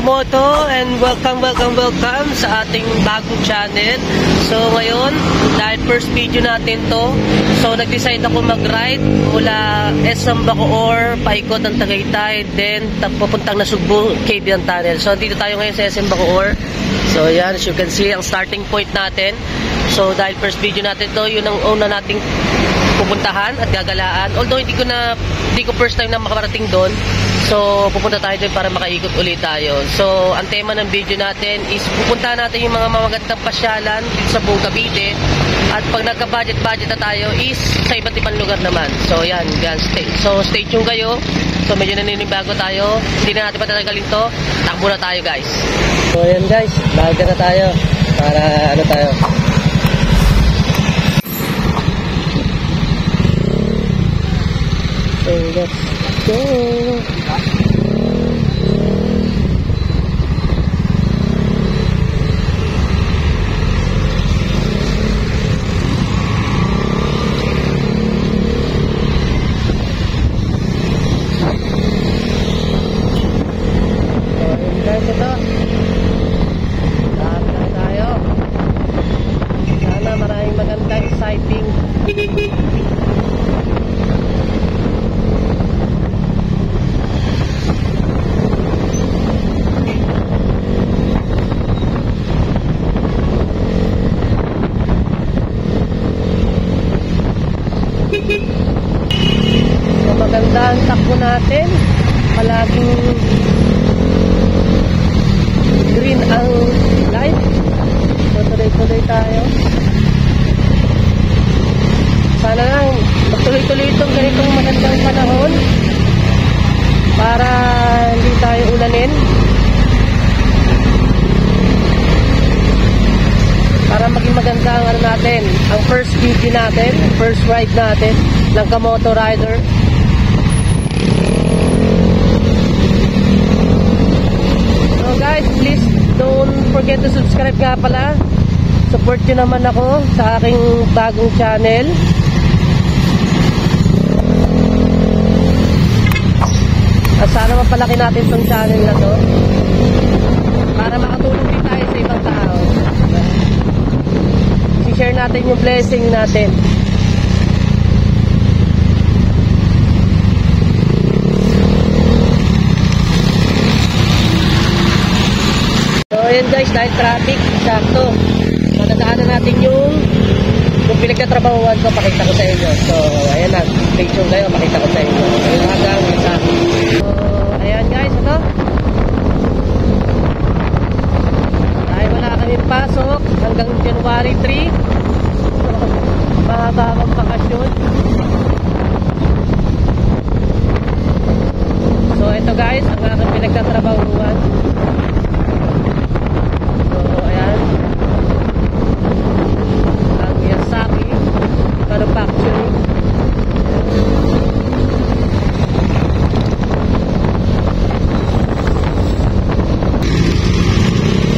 kamoto, and welcome sa ating bagong channel. So ngayon, dahil first video natin to, so nag-decide ako mag-ride mula SM Bacoor, paikot ng Tagaytay, then papuntang Nasugbu, Cabian Tunnel. So dito tayo ngayon sa SM Bacoor. So yan, as you can see, ang starting point natin. So dahil first video natin to, yun ang una nating pupuntahan at gagalaan. Although hindi ko first time na makarating doon. So pupunta tayo doon para makaikot ulit tayo. So ang tema ng video natin is pupunta natin yung mga magagandang pasyalan dito sa buong Cavite. At pag nagka-budget na tayo is sa iba't ibang lugar naman. So yan, stay tuned kayo. So medyo naninibago tayo. Hindi na natin patatagalin to. Takbo na tayo, guys. So yan, guys, bago na tayo para ano tayo. So let's go. Maganda ang takbo natin, palaging green ang light. So tuloy-tuloy tayo. Sana lang magtuloy-tuloy itong ganitong magandang panahon para hindi tayo ulanin, para maging maganda ang ano natin, ang first video natin, first ride natin ng Kamoto Rider. So guys, please don't forget to subscribe nga pala. Support nyo naman ako sa aking bagong channel. At sana mapalaki natin itong channel na to para makatulong din tayo sa ibang tao. I-share natin yung blessing natin. So ayan guys, dahil traffic, sakto madadaanan natin yung pinagkatrabahuan ko, pakita ko sa inyo. So ayan na, stay tuned kayo, pakita ko sa inyo. Ayun hanggang isa. So ayan guys, ito dahil wala kaming pasok hanggang January 3. So mahabang bakasyon. So ito guys, ang aking pinagkatrabahuan. Manufacturing.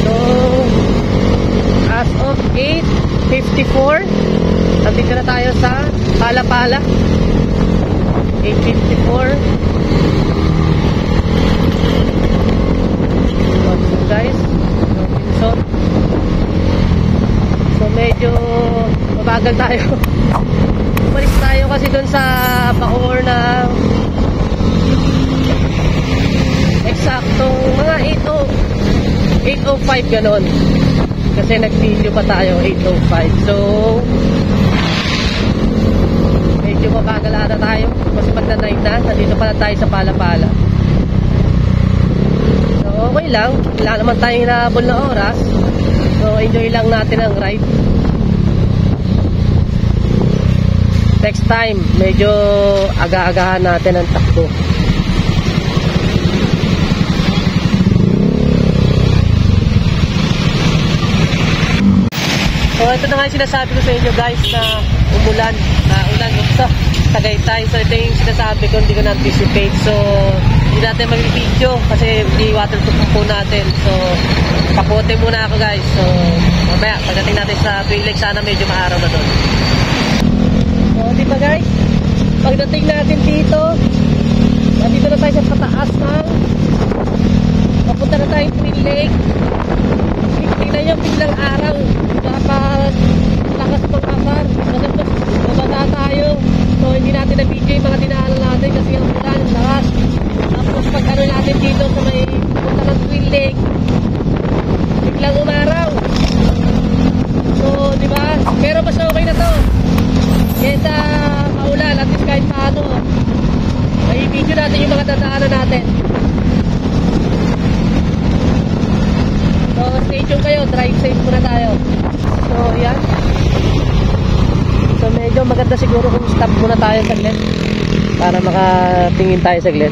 So as of 8:54, nandito na tayo sa Palapala. 8:54. Guys, so medyo mabagal tayo. Umalis tayo kasi dun sa Bacoor na eksaktong mga 8:05 ganon. Kasi nag-video pa tayo 8:05. So medyo mabagal ata tayo. Mas magna-night na. Nandito pala tayo sa Palapala. So okay lang. Wala naman tayong hinahabol na oras. So enjoy lang natin ang ride. Next time, medyo aga-agahan natin ang takbo. So ito na nga yung sinasabi ko sa inyo guys na ulan sa Tagaytay. So ito yung sinasabi ko, hindi ko na-anticipate. So hindi natin mag-video kasi hindi waterproof po natin. So kapote muna ako guys. So mamaya pagdating natin sa Twilig, sana medyo maaraw na doon. So diba guys, pagdating natin dito, nandito na tayo sa pataas na papunta na tayong Twin Lake. Tingnan nyo, biglang araw. Dapat lakas pang-akar. Mababa tayo. So hindi natin na-video yung mga dinaanan natin kasi ang ulan, ang lakas. Tapos pag ano natin dito sa may punta ng Twin Lake, biglang umaraw. So di ba? Pero mas okay na to. Kesa maulan, at least kahit paano may video natin yung mga dadaanan natin. So stay tuned kayo, drive safe muna tayo. So yan. So medyo maganda siguro kung stop muna tayo saglit para makatingin tayo saglit.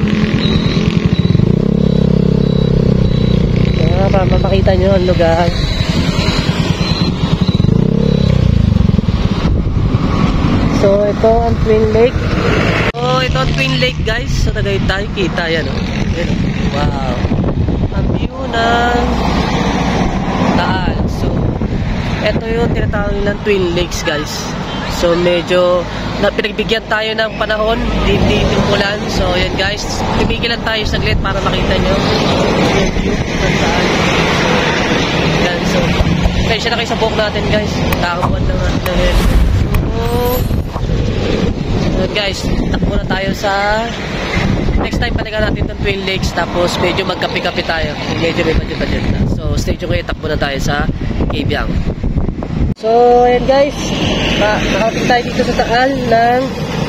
So, para mapakita nyo ang lugar. So ito ang Twin Lake. So ito ang Twin Lake guys. So Tagaytay, kita yan oh. Wow. Ang view ng Taal. So ito yung tinatawag nilang Twin Lakes guys. So medyo pinagbigyan tayo ng panahon, hindi ulan. So yan guys, tumigilan tayo saglit para makita nyo yung view ng Taal. Yan, so kaya siya na kayo sa buhok natin guys. Kakabuan na nga. So guys, takbo na tayo sa next time palikan natin itong Twin Lakes, tapos medyo magkapi-kapi tayo, medyo may budget na. So stay tuned kayo, takbo na tayo sa Cabiang. So ayan guys, nakarating tayo dito sa Taal ng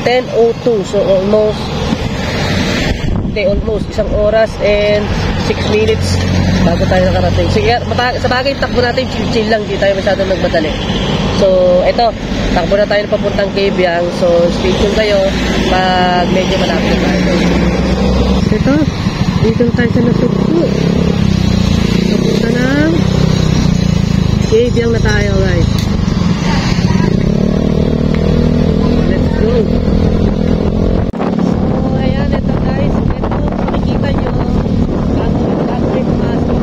10:02. So almost isang oras and 6 minutes bago tayo nakarating. So sa bagay takbo natin chill lang, di tayo masyadong nagmadali. So ito, takbo na tayo papuntang Cabiang. So stay tuned kayo pag medyo malapit na tayo. Ito, dito tayo sa Nasugbu. Papunta ng Cabiang na tayo guys. Let's go. So ayan, ito guys. Ito, makikita nyo bago tayo pumasok.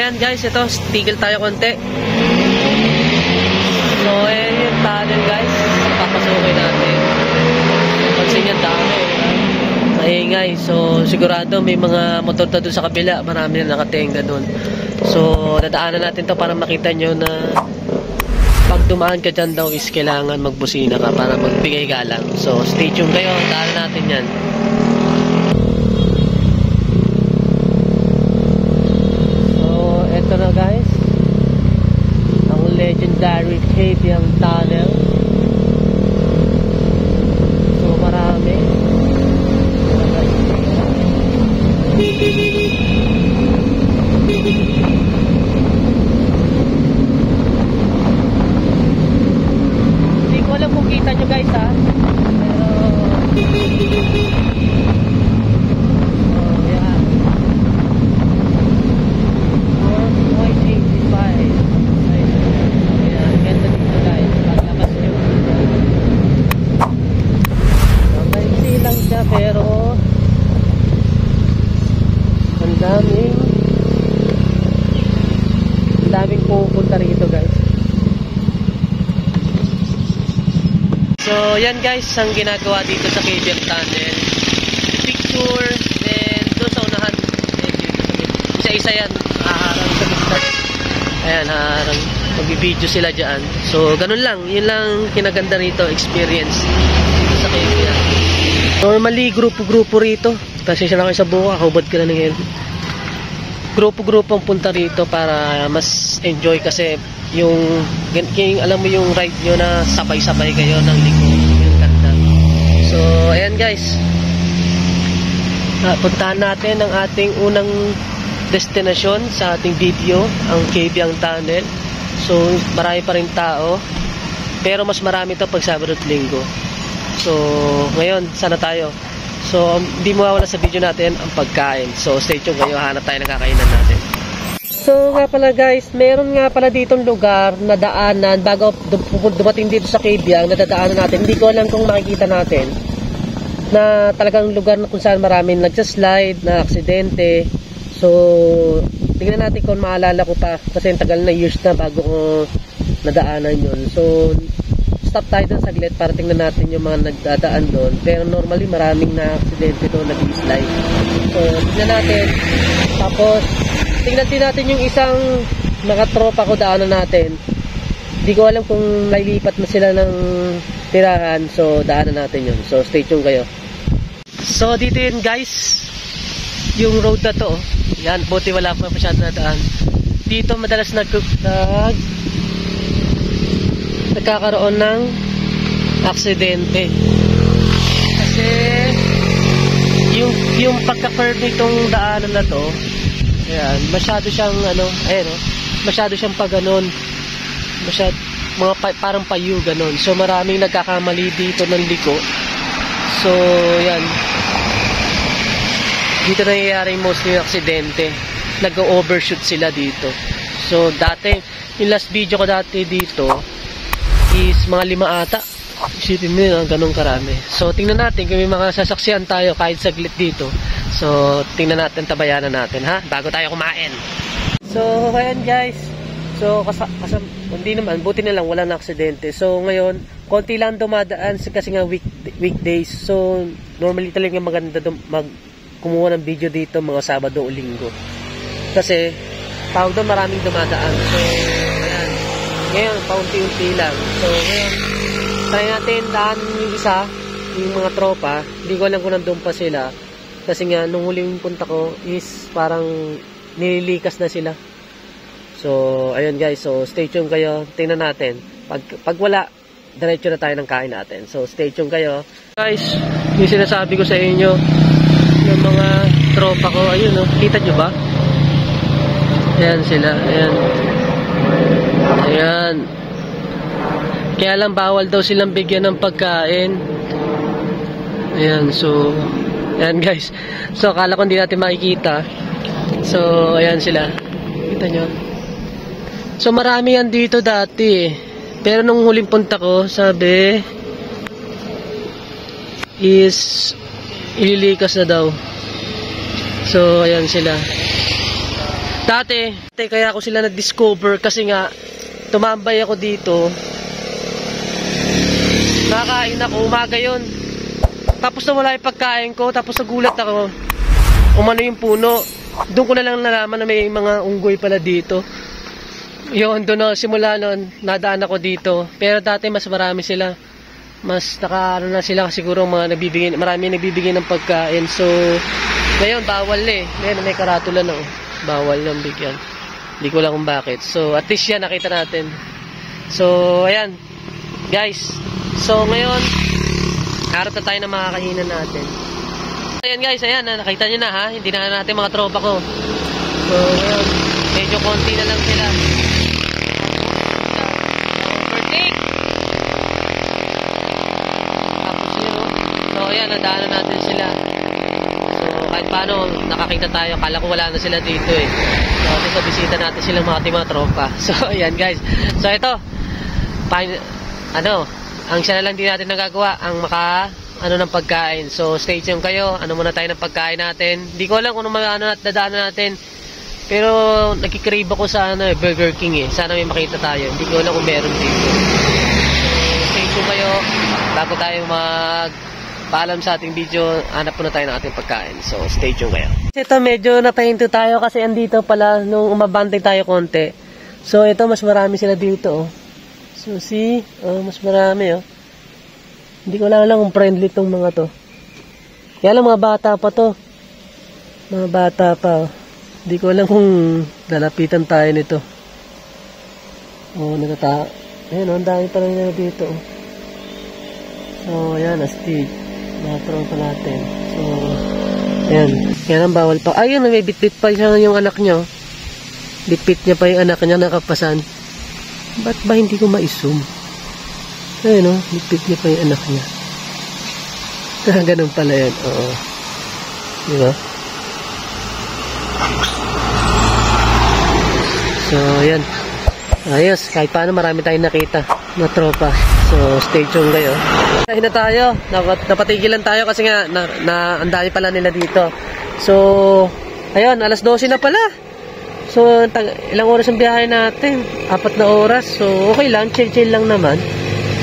ayan guys, ito, tigil tayo konti. So, ayan yung tunnel guys. Papasukin natin. Pansin yung dami. Maingay. So, sigurado may mga motor na doon sa kabila. Marami na nakatenga doon. So, dadaanan natin to para makita nyo na pag dumaan ka dyan daw is kailangan magbusina ka para magbigay galang. So, stay tuned kayo. Daanan natin yan. Ito na guys, ang legendary Kabyang Tunnel. So marami. Hindi ko alam kung kita nyo guys ha, pero pero ang daming pupunta rito guys. So yan guys ang ginagawa dito sa Kabyang Tunnel, picture, then doon sa unahan isa-isa yan haharang sa gitna. Ayan, haharang, mag-video sila dyan. So ganun lang, yun lang kinaganda rito, experience dito sa Kabyang. Normally, grupo-grupo rito. Kasi siya na kayo sa buka, hubad ka na ng helmet. Grupo-grupo ang punta rito para mas enjoy kasi yung alam mo yung ride nyo na sabay-sabay kayo ng liko. Yung ganda. So, ayan guys. Puntahan natin ang ating unang destinasyon sa ating video, ang Kabyang Tunnel. So, marami pa rin tao. Pero mas marami ito pag Sabado at Linggo. So, ngayon, sana tayo. So, hindi mawawala sa video natin ang pagkain. So, stay tuned kayo. Hanap tayo ng kakainan natin. So, nga pala guys, meron nga pala ditong lugar na daanan bago dumating dito sa Kabyang na dadaanan natin. Hindi ko alam kung makikita natin na talagang lugar na kung saan maraming nagsaslide, na aksidente. So, tingnan natin kung maalala ko pa kasi tagal na years na bago ko nadaanan yun. So, stop tayo doon saglit para tingnan natin yung mga nagdadaan doon. Pero normally maraming na aksidente doon, nag-slide. So, tingnan natin. Tapos, tingnan din natin yung isang nakatropa ko daanan natin. Hindi ko alam kung nailipat na sila ng tirahan. So, daanan natin yun. So, stay tuned kayo. So, dito yun guys. Yung road na to. Yan, buti wala pa masyado na daan. Dito madalas nagkakaroon ng aksidente kasi yung pagka-curve nitong daanan na to, ayan, masyado siyang masyado siyang paganon, parang payu ganon. So maraming nagkakamali dito ng liko. So yan, dito nangyayari mostly yung aksidente, nag-overshoot sila dito. So dati, yung last video ko dati dito is mga 5 ata. Isipin mo yun, ganun karami. So, tingnan natin kung may mga sasaksihan tayo kahit saglit dito. So, tingnan natin, tabayanan natin, ha? Bago tayo kumain. So, ayan guys. So, hindi naman, buti na lang, wala na aksidente. So, ngayon, konti lang dumadaan kasi nga weekdays. So, normally talaga maganda kumuha ng video dito mga Sabado o Linggo. Kasi, tawag doon maraming dumadaan. So, ayan. Ngayon, paunti-unti lang. So, ngayon, try natin daan yung isa, yung mga tropa. Hindi ko alam kung nandun pa sila. Kasi nga, nung huling punta ko is parang nililikas na sila. So, ayun guys. So, stay tuned kayo. Tingnan natin. Pag wala, diretso na tayo ng kain natin. So, stay tuned kayo. Guys, yung sinasabi ko sa inyo, yung mga tropa ko, ayun, no? Kita nyo ba? Ayan sila. Ayan. Ayan. Kaya lang bawal daw silang bigyan ng pagkain. Ayan, so ayan guys. So akala ko hindi natin makikita. So ayan sila. Kita nyo. So marami yan dito dati. Pero nung huling punta ko, sabi is ililikas na daw. So ayan sila. Dati kaya ako sila na-discover kasi nga tumambay ako dito. Nakakain ako, umaga yun. Tapos nawala yung pagkain ko, tapos nagulat ako. Umano yung puno. Doon ko na lang nalaman na may mga unggoy pala dito. Yun, doon na simula noon, nadaan ako dito. Pero dati mas marami sila. Mas nakaano na sila siguro mga nagbibigay, marami nagbibigay ng pagkain. So, ngayon bawal eh. Ngayon may karatula na oh. Bawal ng bigyan. Hindi ko lang kung bakit. So, at least yan, nakita natin. So, ayan. Guys. So, ngayon, harap na tayo ng mga kainan natin. Ayan guys, ayan. Nakita nyo na ha. Hindi na natin mga tropa ko. So, ngayon, medyo konti na lang sila. Overtake. Tapos yun, oh. So, ayan, nadaanan natin sila. Kahit paano, nakakita tayo. Kala ko wala na sila dito eh. So, dito bisita natin silang mga tropa. So, ayan guys. So, ito. Ang siya na lang din natin nagagawa. Ang ng pagkain. So, stay tuned kayo. Ano muna tayo ng pagkain natin. Hindi ko alam kung dadaanan natin. Pero, nagkikrave ako sa Burger King eh. Sana may makita tayo. Hindi ko alam kung meron dito. So, stay tuned kayo. Bago tayo paalam sa ating video, hanap muna tayo ng ating pagkain. So, stay tuned kayo. Ito, medyo napahinto tayo kasi andito pala nung umabante tayo konti. So, ito, mas marami sila dito. Oh. So, see? Oh, mas marami. Oh. Hindi ko lang kung friendly tong mga to. Kaya lang, mga bata pa to. Mga bata pa. Oh. Hindi ko alam kung lalapitan tayo nito. Oh, ayun, ang dami pa rin dito. Oh. So, ayan, astig. Natropa natin. So, ayan. Yan ang bawal pa. Ayun, may bitbit pa siya yung anak niya. Bitbit niya pa yung anak niya nakapasan. Ba't ba hindi ko ma-zoom? Ayun, no? Bitbit niya pa yung anak niya. Ganun pala yan. Oo. Diba? So, ayan. Ayos. Kahit paano marami tayong nakita na tropa. So, stay tuned kayo. Tayo na tayo. Napatigilan tayo kasi nga ang dami pala nila dito. So, ayun, alas 12 na pala. So, ilang oras ang biyahe natin? 4 na oras. So, okay lang. Chill lang naman.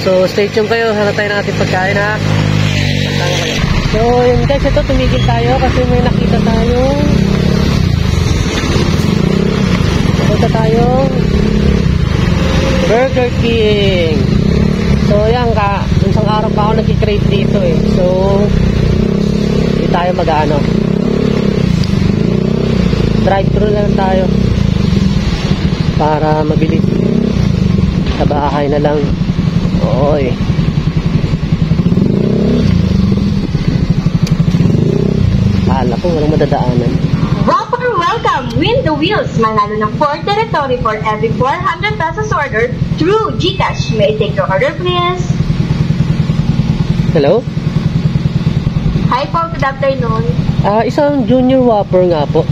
So, stay tuned kayo. Hanap tayo ng ating pagkain ha. So, yun guys. Ito, tumigil tayo kasi may nakita tayo. Punta tayo. Burger King. So, yan isang araw pa ako nag-crave dito eh. So, hindi tayo mag-ano. Drive-thru lang tayo. Para mabilis. Sa bahay na lang. Oy. Kala ko walang madadaanan. Whopper welcome! Win the wheels! Manalo ng 4 territory for every 400 pesos order through GCash. May I take your order, please? Hello? Hi po, good afternoon. Isang junior Whopper nga po.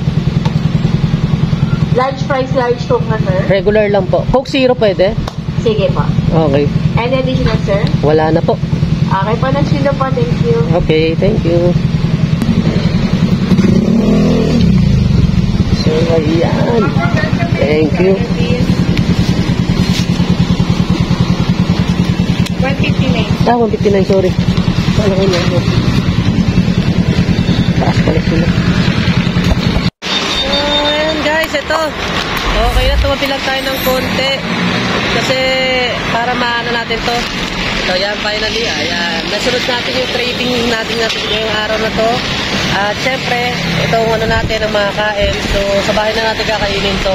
Large fries, large coke na, sir? Regular lang po. Coke Zero pwede? Sige po. Okay. Any additional, sir? Wala na po. Okay po, next window po. Thank you. Okay, thank you. So, ayan. Thank you. 159. 159, sorry. Paano ko lang? Taas pala sila. So, ayan guys, ito. Okay na, tumabi lang tayo ng konti. Kasi, para maano natin to. Ito, yan, finally. Ayan. Nasunod natin yung trading natin ngayong araw na to. At syempre, itong natin ang mga kain. So, sa bahay na natin kakainin to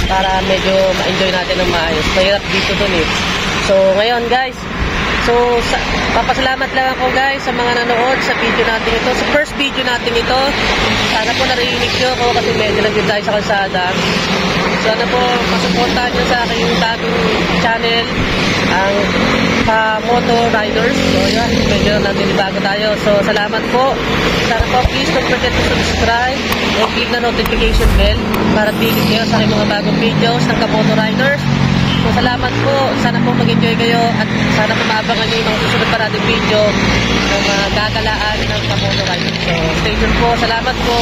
para medyo ma-enjoy natin ng maayos. Mahirap dito dun eh. So, ngayon guys, papasalamat lang ako guys sa mga nanood sa video natin ito. Sa first video natin ito. Sana po narinig nyo ako kasi medyo nandun tayo sa kalsada. Sana po masuportahan nyo sa aking bagong channel, ang Moto Riders. So yun, medyo natin bago tayo. So salamat po. Sana po please don't forget to subscribe and click na notification bell para tigil kayo sa aking mga bagong videos ng Moto Riders. So salamat po. Sana po mag-enjoy kayo at sana po maabangan nyo yung mga susunod pa natin video ng mga gagalaan ng Moto Riders. So stay tuned po. Salamat po.